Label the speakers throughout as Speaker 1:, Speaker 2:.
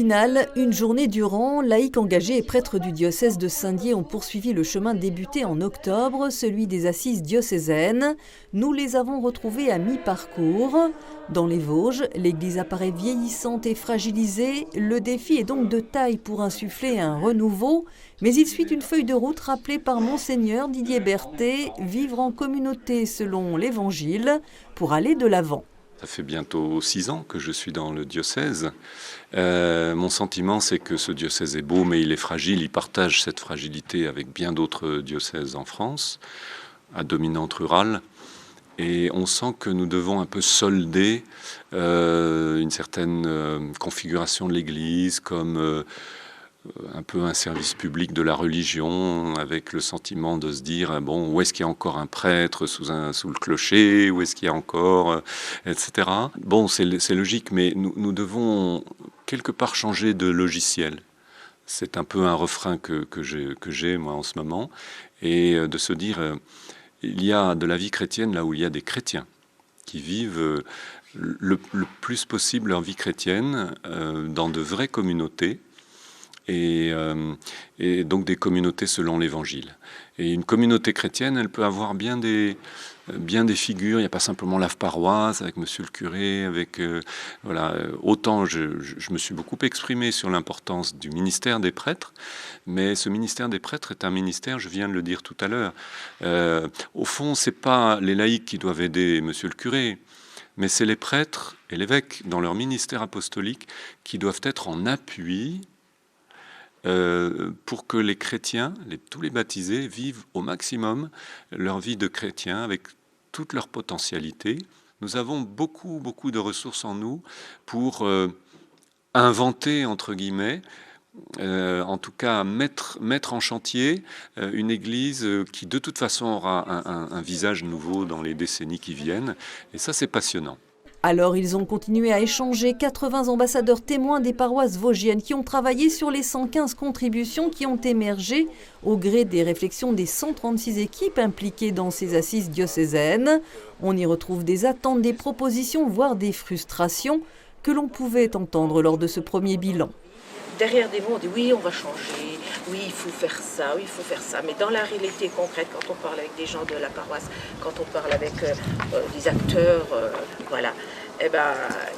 Speaker 1: Épinal, une journée durant, laïcs engagés et prêtres du diocèse de Saint-Dié ont poursuivi le chemin débuté en octobre, celui des assises diocésaines. Nous les avons retrouvés à mi-parcours. Dans les Vosges, l'église apparaît vieillissante et fragilisée. Le défi est donc de taille pour insuffler un renouveau. Mais il suit une feuille de route rappelée par Monseigneur Didier Berthet, vivre en communauté selon l'Évangile, pour aller de l'avant.
Speaker 2: Ça fait bientôt 6 ans que je suis dans le diocèse. Mon sentiment, c'est que ce diocèse est beau, mais il est fragile. Il partage cette fragilité avec bien d'autres diocèses en France, à dominante rurale. Et on sent que nous devons un peu solder une certaine configuration de l'Église, comme un peu un service public de la religion, avec le sentiment de se dire bon, où est-ce qu'il y a encore un prêtre sous le clocher, où est-ce qu'il y a encore, etc. Bon, c'est logique, mais nous devons quelque part changer de logiciel. C'est un peu un refrain que j'ai moi en ce moment, et de se dire il y a de la vie chrétienne là où il y a des chrétiens qui vivent le plus possible leur vie chrétienne dans de vraies communautés. Et donc des communautés selon l'Évangile. Et une communauté chrétienne, elle peut avoir bien des figures. Il n'y a pas simplement la paroisse avec Monsieur le curé, avec voilà. Autant je me suis beaucoup exprimé sur l'importance du ministère des prêtres, mais ce ministère des prêtres est un ministère, je viens de le dire tout à l'heure. Au fond, c'est pas les laïcs qui doivent aider Monsieur le curé, mais c'est les prêtres et l'évêque dans leur ministère apostolique qui doivent être en appui. Pour que les chrétiens, tous les baptisés, vivent au maximum leur vie de chrétien avec toute leur potentialité. Nous avons beaucoup de ressources en nous pour inventer, entre guillemets, en tout cas mettre en chantier une église qui de toute façon aura un visage nouveau dans les décennies qui viennent. Et ça, c'est passionnant.
Speaker 1: Alors ils ont continué à échanger 80 ambassadeurs témoins des paroisses vosgiennes qui ont travaillé sur les 115 contributions qui ont émergé au gré des réflexions des 136 équipes impliquées dans ces assises diocésaines. On y retrouve des attentes, des propositions, voire des frustrations que l'on pouvait entendre lors de ce premier bilan.
Speaker 3: Derrière des mots, on dit oui, on va changer, oui, il faut faire ça, oui, il faut faire ça. Mais dans la réalité concrète, quand on parle avec des gens de la paroisse, quand on parle avec des acteurs, voilà, eh ben,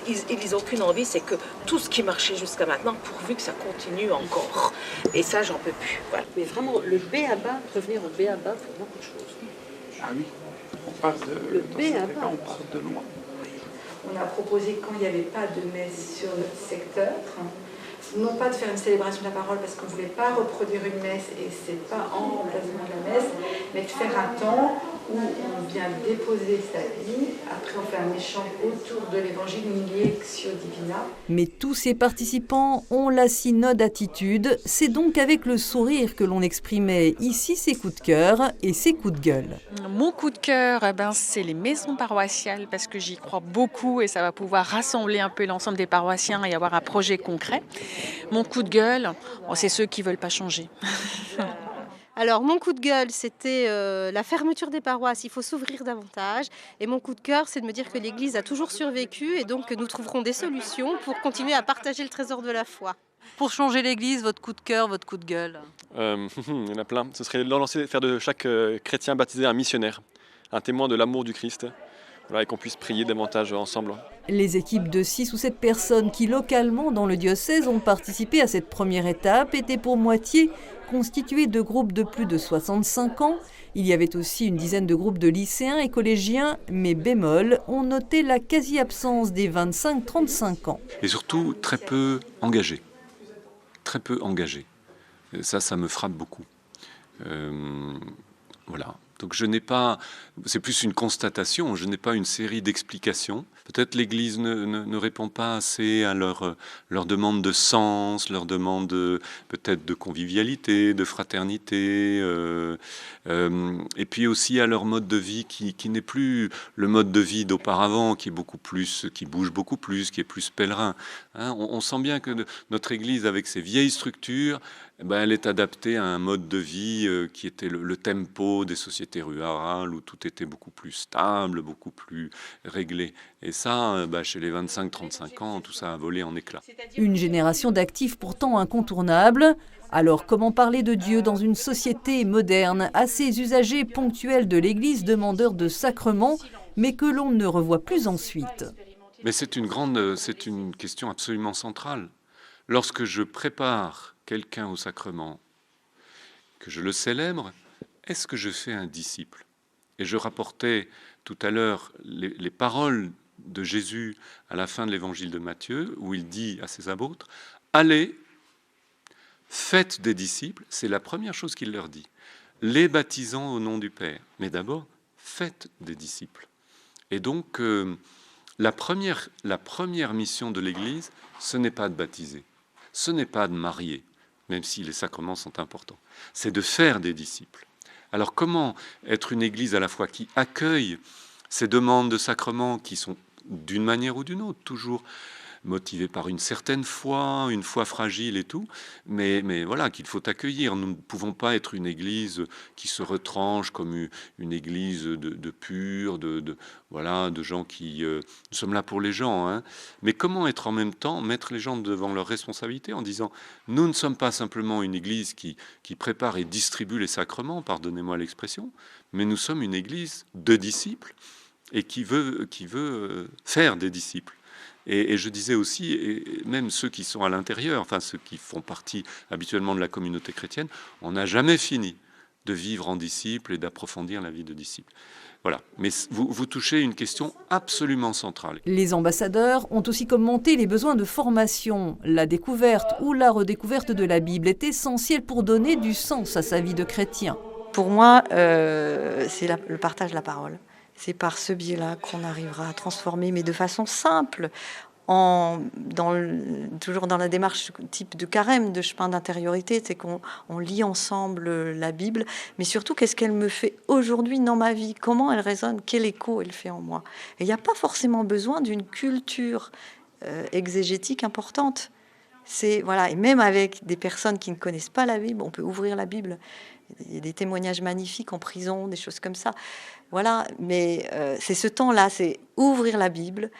Speaker 3: ils n'ont qu'une envie, c'est que tout ce qui marchait jusqu'à maintenant, pourvu que ça continue encore. Et ça, j'en peux plus. Voilà.
Speaker 4: Mais vraiment, le B.A.-ba, revenir au B.A.-ba pour beaucoup de choses.
Speaker 5: Ah oui, on part de loin.
Speaker 6: On a proposé, quand il n'y avait pas de messe sur notre secteur, non pas de faire une célébration de la parole parce qu'on ne voulait pas reproduire une messe et c'est pas en remplacement de la messe, mais de faire un temps où on vient déposer sa vie, après on fait un échange autour de l'évangile, une lectio divina.
Speaker 1: Mais tous ces participants ont la synode attitude, c'est donc avec le sourire que l'on exprimait ici ses coups de cœur et ses coups de gueule.
Speaker 7: Mon coup de cœur, c'est les maisons paroissiales parce que j'y crois beaucoup et ça va pouvoir rassembler un peu l'ensemble des paroissiens et avoir un projet concret. Mon coup de gueule, c'est ceux qui ne veulent pas changer.
Speaker 8: Alors, mon coup de gueule, c'était la fermeture des paroisses. Il faut s'ouvrir davantage. Et mon coup de cœur, c'est de me dire que l'Église a toujours survécu et donc que nous trouverons des solutions pour continuer à partager le trésor de la foi.
Speaker 4: Pour changer l'Église, votre coup de cœur, votre coup de gueule?
Speaker 9: Il y en a plein. Ce serait faire de chaque chrétien baptisé un missionnaire, un témoin de l'amour du Christ. Voilà, et qu'on puisse prier davantage ensemble.
Speaker 1: Les équipes de 6 ou 7 personnes qui, localement, dans le diocèse, ont participé à cette première étape étaient pour moitié constituées de groupes de plus de 65 ans. Il y avait aussi une dizaine de groupes de lycéens et collégiens, mais bémol, on notait la quasi-absence des 25-35 ans.
Speaker 2: Et surtout, très peu engagés. Très peu engagés. Ça me frappe beaucoup. Voilà. Donc c'est plus une constatation, je n'ai pas une série d'explications. Peut-être l'Église ne répond pas assez à leur demande de sens, leur demande peut-être de convivialité, de fraternité, et puis aussi à leur mode de vie qui n'est plus le mode de vie d'auparavant, qui bouge beaucoup plus, qui est plus pèlerin. Hein, on sent bien que notre Église, avec ses vieilles structures, elle est adaptée à un mode de vie qui était le tempo des sociétés société rurale où tout était beaucoup plus stable, beaucoup plus réglé. Et ça, chez les 25-35 ans, tout ça a volé en éclats.
Speaker 1: Une génération d'actifs pourtant incontournable. Alors comment parler de Dieu dans une société moderne, à ces usagers ponctuels de l'Église demandeurs de sacrements, mais que l'on ne revoit plus ensuite?
Speaker 2: Mais c'est une question absolument centrale. Lorsque je prépare quelqu'un au sacrement, que je le célèbre, est-ce que je fais un disciple? Et je rapportais tout à l'heure les paroles de Jésus à la fin de l'évangile de Matthieu, où il dit à ses apôtres, « Allez, faites des disciples », c'est la première chose qu'il leur dit, les baptisant au nom du Père. Mais d'abord, faites des disciples. Et donc, la première mission de l'Église, ce n'est pas de baptiser, ce n'est pas de marier, même si les sacrements sont importants, c'est de faire des disciples. Alors comment être une Église à la fois qui accueille ces demandes de sacrements qui sont d'une manière ou d'une autre, toujours motivées par une certaine foi, une foi fragile et tout, mais voilà, qu'il faut accueillir. Nous ne pouvons pas être une Église qui se retranche comme une Église de purs, de gens qui... nous sommes là pour les gens, hein. Mais comment être en même temps, mettre les gens devant leurs responsabilités en disant, nous ne sommes pas simplement une Église qui prépare et distribue les sacrements, pardonnez-moi l'expression, mais nous sommes une Église de disciples et qui veut faire des disciples. Et je disais aussi, et même ceux qui sont à l'intérieur, enfin ceux qui font partie habituellement de la communauté chrétienne, on n'a jamais fini de vivre en disciple et d'approfondir la vie de disciple. Voilà. Mais vous touchez une question absolument centrale.
Speaker 1: Les ambassadeurs ont aussi commenté les besoins de formation. La découverte ou la redécouverte de la Bible est essentielle pour donner du sens à sa vie de chrétien.
Speaker 10: Pour moi, c'est le partage de la parole. C'est par ce biais-là qu'on arrivera à transformer, mais de façon simple, toujours dans la démarche type de carême, de chemin d'intériorité, c'est qu'on lit ensemble la Bible, mais surtout qu'est-ce qu'elle me fait aujourd'hui dans ma vie, comment elle résonne, quel écho elle fait en moi. Et il n'y a pas forcément besoin d'une culture exégétique importante. Et même avec des personnes qui ne connaissent pas la Bible, on peut ouvrir la Bible. Il y a des témoignages magnifiques en prison, des choses comme ça. Voilà, mais c'est ce temps-là, c'est ouvrir la Bible,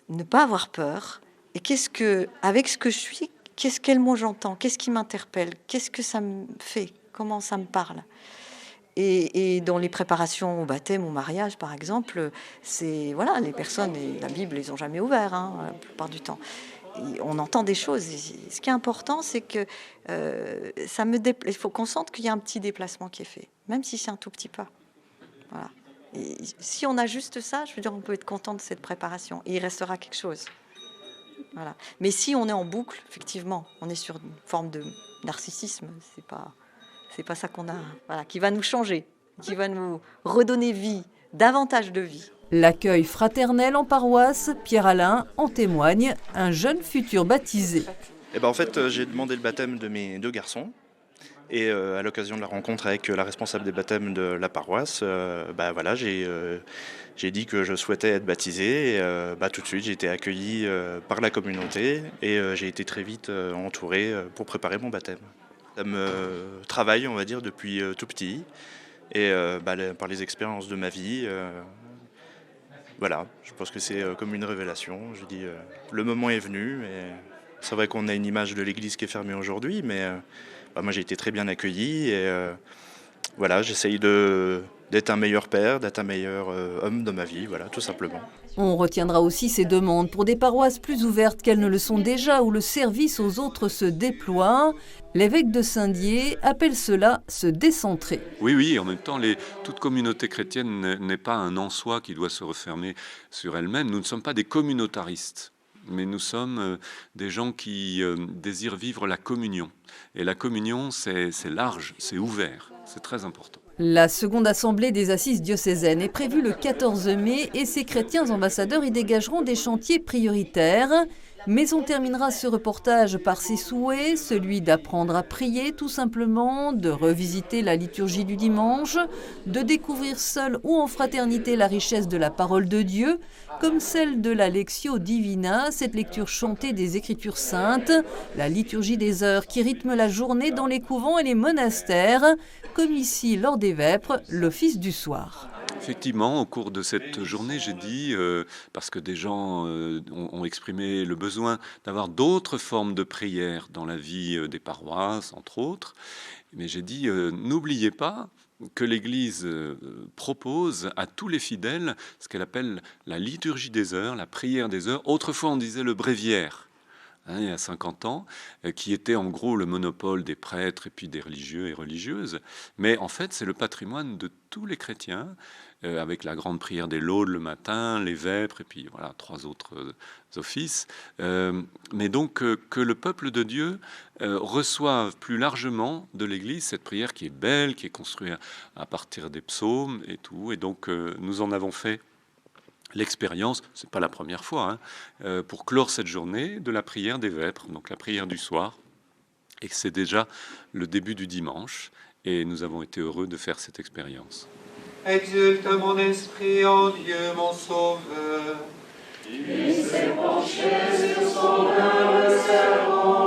Speaker 10: ne pas avoir peur. Et avec ce que je suis, quel mot j'entends, qu'est-ce qui m'interpelle, qu'est-ce que ça me fait, comment ça me parle. Et dans les préparations au baptême, au mariage, par exemple, les personnes, la Bible, ils n'ont jamais ouvert, la plupart du temps. Et on entend des choses. Et ce qui est important, c'est que il faut qu'on sente qu'il y a un petit déplacement qui est fait, même si c'est un tout petit pas. Voilà. Et si on a juste ça, je veux dire, on peut être content de cette préparation. Et il restera quelque chose. Voilà. Mais si on est en boucle, effectivement, on est sur une forme de narcissisme. C'est pas ça qu'on a. Voilà, qui va nous changer, qui va nous redonner vie, davantage de vie.
Speaker 1: L'accueil fraternel en paroisse, Pierre-Alain en témoigne, un jeune futur baptisé.
Speaker 11: En fait, j'ai demandé le baptême de mes 2 garçons. Et à l'occasion de la rencontre avec la responsable des baptêmes de la paroisse, j'ai dit que je souhaitais être baptisé. Et, tout de suite, j'ai été accueilli par la communauté et j'ai été très vite entouré pour préparer mon baptême. Ça me travaille, on va dire, depuis tout petit. Et par les expériences de ma vie, je pense que c'est comme une révélation. Je dis, le moment est venu. Et c'est vrai qu'on a une image de l'Église qui est fermée aujourd'hui, mais... moi, j'ai été très bien accueilli et j'essaye d'être un meilleur père, d'être un meilleur homme dans ma vie, tout simplement.
Speaker 1: On retiendra aussi ces demandes pour des paroisses plus ouvertes qu'elles ne le sont déjà, où le service aux autres se déploie. L'évêque de Saint-Dié appelle cela se décentrer.
Speaker 2: Oui, en même temps, toute communauté chrétienne n'est pas un en soi qui doit se refermer sur elle-même. Nous ne sommes pas des communautaristes. Mais nous sommes des gens qui désirent vivre la communion. Et la communion, c'est large, c'est ouvert, c'est très important.
Speaker 1: La seconde assemblée des assises diocésaines est prévue le 14 mai et ces chrétiens ambassadeurs y dégageront des chantiers prioritaires. Mais on terminera ce reportage par ses souhaits, celui d'apprendre à prier tout simplement, de revisiter la liturgie du dimanche, de découvrir seul ou en fraternité la richesse de la parole de Dieu, comme celle de la Lectio Divina, cette lecture chantée des Écritures saintes, la liturgie des heures qui rythme la journée dans les couvents et les monastères, comme ici lors des Vêpres, l'office du soir.
Speaker 2: Effectivement, au cours de cette journée, j'ai dit, parce que des gens ont exprimé le besoin d'avoir d'autres formes de prière dans la vie des paroisses, entre autres, mais j'ai dit, n'oubliez pas que l'Église propose à tous les fidèles ce qu'elle appelle la liturgie des heures, la prière des heures. Autrefois, on disait le bréviaire. Il y a 50 ans, qui était en gros le monopole des prêtres et puis des religieux et religieuses. Mais en fait, c'est le patrimoine de tous les chrétiens, avec la grande prière des laudes le matin, les vêpres, et puis voilà, 3 autres offices. Mais donc, que le peuple de Dieu reçoive plus largement de l'Église cette prière qui est belle, qui est construite à partir des psaumes et tout. Et donc, nous en avons fait l'expérience, c'est pas la première fois, pour clore cette journée de la prière des Vêpres, donc la prière du soir, et c'est déjà le début du dimanche, et nous avons été heureux de faire cette expérience.
Speaker 12: Exulte mon esprit en Dieu, mon Sauveur.
Speaker 13: Il s'est penché sur son humble servant.